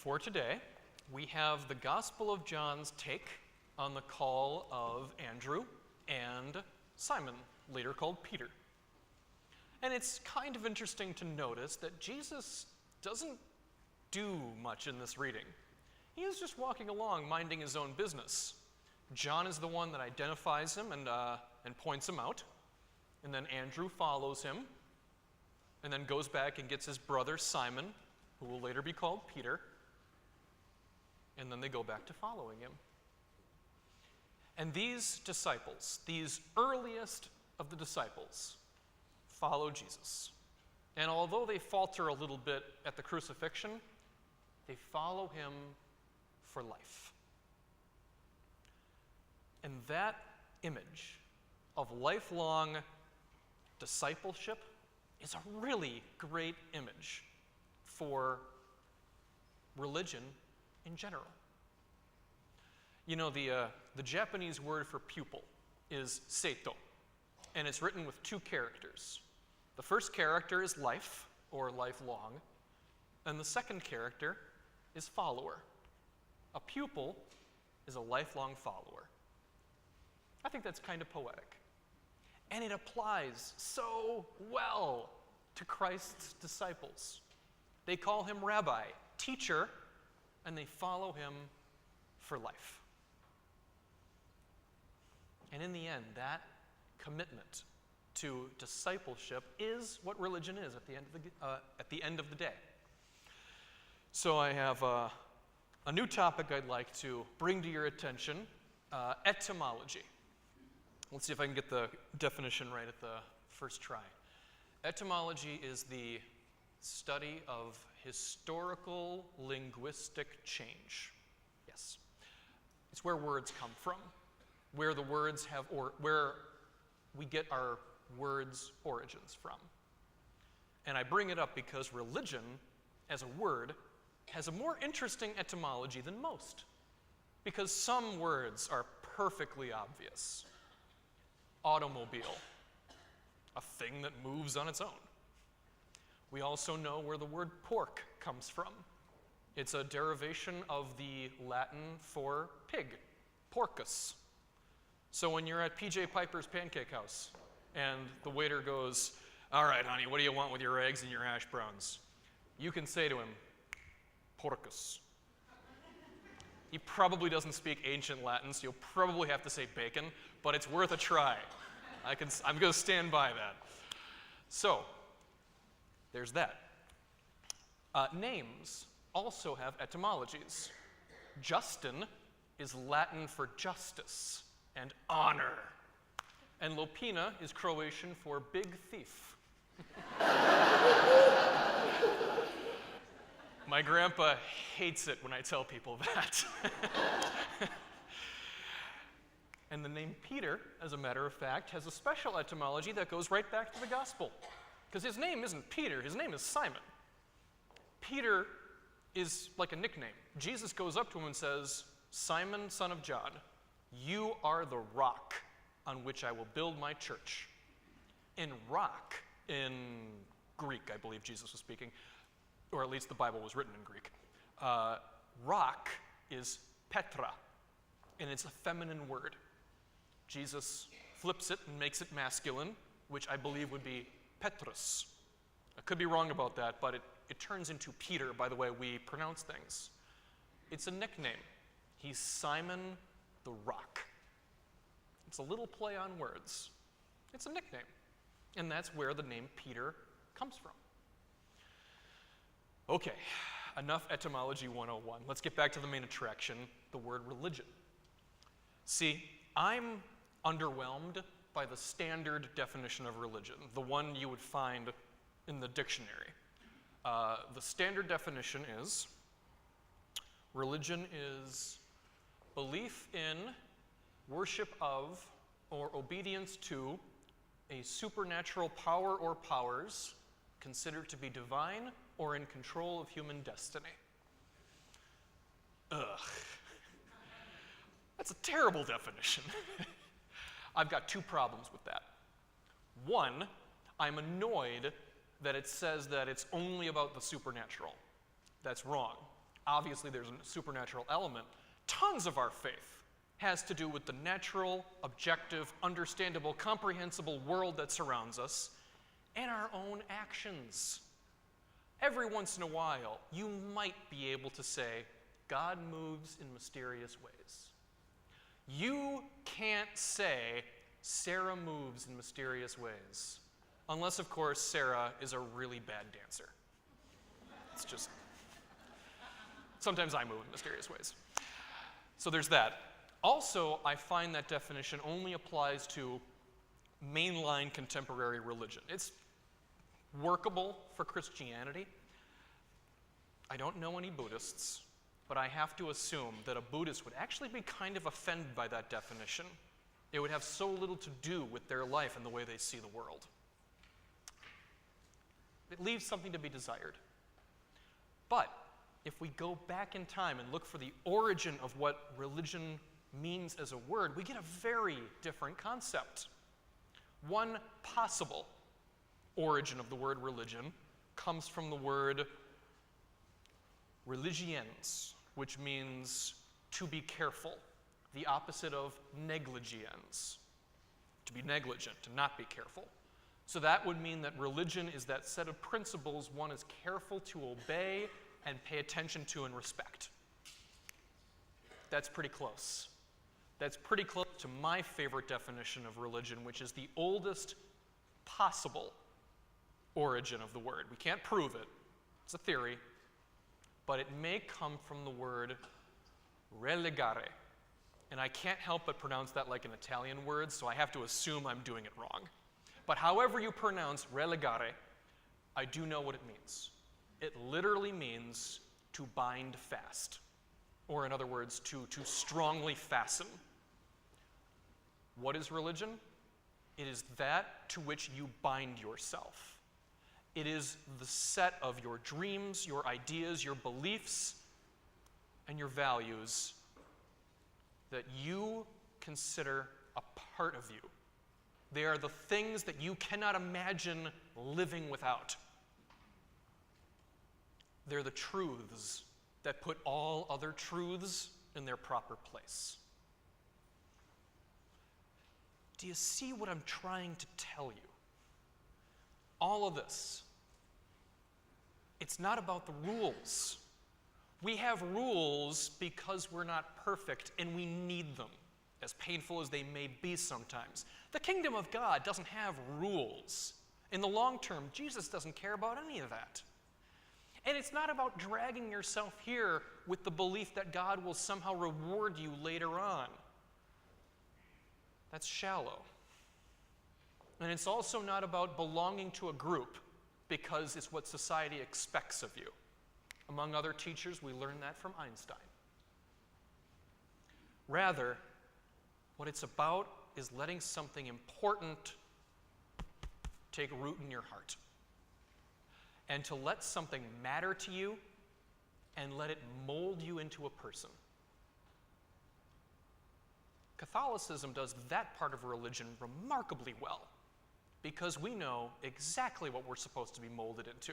for today, we have the Gospel of John's take on the call of Andrew and Simon, later called Peter. And it's kind of interesting to notice that Jesus doesn't do much in this reading. He is just walking along, minding his own business. John is the one that identifies him and points him out. And then Andrew follows him, and then goes back and gets his brother Simon, who will later be called Peter. And then they go back to following him. And these disciples, these earliest of the disciples, follow Jesus. And although they falter a little bit at the crucifixion, they follow him for life. And that image of lifelong discipleship is a really great image for religion in general. You know, the Japanese word for pupil is seito, and it's written with two characters. The first character is life, or lifelong, and the second character is follower. A pupil is a lifelong follower. I think that's kind of poetic. And it applies so well to Christ's disciples. They call him rabbi, teacher, and they follow him for life. And in the end, that commitment to discipleship is what religion is at the end of the day. So I have a new topic I'd like to bring to your attention, etymology. Let's see if I can get the definition right at the first try. Etymology is the study of historical linguistic change. Yes. It's where words come from, where the words have, or where we get our words' origins from. And I bring it up because religion, as a word, has a more interesting etymology than most, because some words are perfectly obvious. Automobile, a thing that moves on its own. We also know where the word pork comes from. It's a derivation of the Latin for pig, porcus. So when you're at PJ Piper's Pancake House and the waiter goes, "All right, honey, what do you want with your eggs and your hash browns?" You can say to him, "Porcus." He probably doesn't speak ancient Latin, so you'll probably have to say bacon, but it's worth a try. I'm going to stand by that. So, there's that. Names also have etymologies. Justin is Latin for justice and honor. And Lopina is Croatian for big thief. My grandpa hates it when I tell people that. And the name Peter, as a matter of fact, has a special etymology that goes right back to the gospel. Because his name isn't Peter, his name is Simon. Peter is like a nickname. Jesus goes up to him and says, "Simon, son of John, you are the rock on which I will build my church." In rock, in Greek, I believe Jesus was speaking, or at least the Bible was written in Greek. Rock is Petra, and it's a feminine word. Jesus flips it and makes it masculine, which I believe would be Petrus. I could be wrong about that, but it turns into Peter by the way we pronounce things. It's a nickname. He's Simon the Rock. It's a little play on words. It's a nickname. And that's where the name Peter comes from. Okay, enough etymology 101. Let's get back to the main attraction, the word religion. See, I'm underwhelmed by the standard definition of religion, the one you would find in the dictionary. The standard definition is, religion is belief in, worship of, or obedience to a supernatural power or powers considered to be divine or in control of human destiny. Ugh. That's a terrible definition. I've got two problems with that. One, I'm annoyed that it says that it's only about the supernatural. That's wrong. obviously there's a supernatural element, tons of our faith has to do with the natural, objective, understandable, comprehensible world that surrounds us and our own actions. Every once in a while, you might be able to say, God moves in mysterious ways. You can't say, Sarah moves in mysterious ways. Unless, of course, Sarah is a really bad dancer. It's just, sometimes I move in mysterious ways. So there's that. Also, I find that definition only applies to mainline contemporary religion. It's workable for Christianity. I don't know any Buddhists, but I have to assume that a Buddhist would actually be kind of offended by that definition. It would have so little to do with their life and the way they see the world. It leaves something to be desired. But if we go back in time and look for the origin of what religion means as a word, we get a very different concept. One possible origin of the word religion comes from the word religiens, which means to be careful, the opposite of negligiens, to be negligent, to not be careful. So that would mean that religion is that set of principles one is careful to obey and pay attention to and respect. That's pretty close. That's pretty close to my favorite definition of religion, which is the oldest possible origin of the word. We can't prove it. It's a theory. But it may come from the word relegare. And I can't help but pronounce that like an Italian word, so I have to assume I'm doing it wrong. But however you pronounce relegare, I do know what it means. It literally means to bind fast. Or in other words, to strongly fasten. What is religion? It is that to which you bind yourself. It is the set of your dreams, your ideas, your beliefs, and your values that you consider a part of you. They are the things that you cannot imagine living without. They're the truths that put all other truths in their proper place. Do you see what I'm trying to tell you? All of this, it's not about the rules. We have rules because we're not perfect and we need them, as painful as they may be sometimes. The kingdom of God doesn't have rules. In the long term, Jesus doesn't care about any of that. And it's not about dragging yourself here with the belief that God will somehow reward you later on. That's shallow. And it's also not about belonging to a group because it's what society expects of you. Among other teachers, we learned that from Einstein. Rather, what it's about is letting something important take root in your heart. And to let something matter to you and let it mold you into a person. Catholicism does that part of religion remarkably well because we know exactly what we're supposed to be molded into.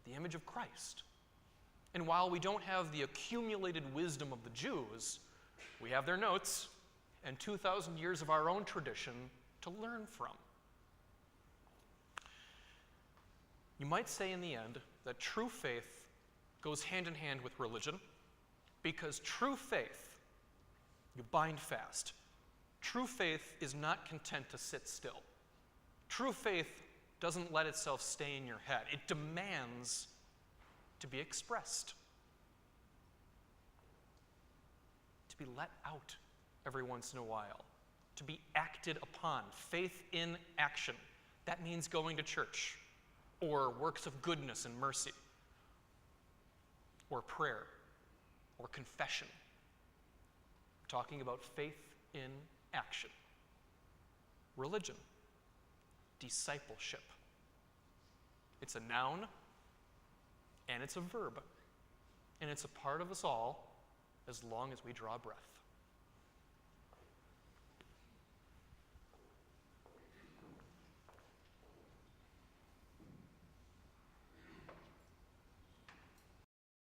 The image of Christ. And while we don't have the accumulated wisdom of the Jews, we have their notes and 2,000 years of our own tradition to learn from. You might say in the end that true faith goes hand in hand with religion because true faith, you bind fast. True faith is not content to sit still. True faith doesn't let itself stay in your head. It demands to be expressed, to be let out every once in a while, to be acted upon. Faith in action. That means going to church, or works of goodness and mercy, or prayer, or confession. We're talking about faith in action. Religion. Discipleship. It's a noun and it's a verb. And it's a part of us all as long as we draw breath.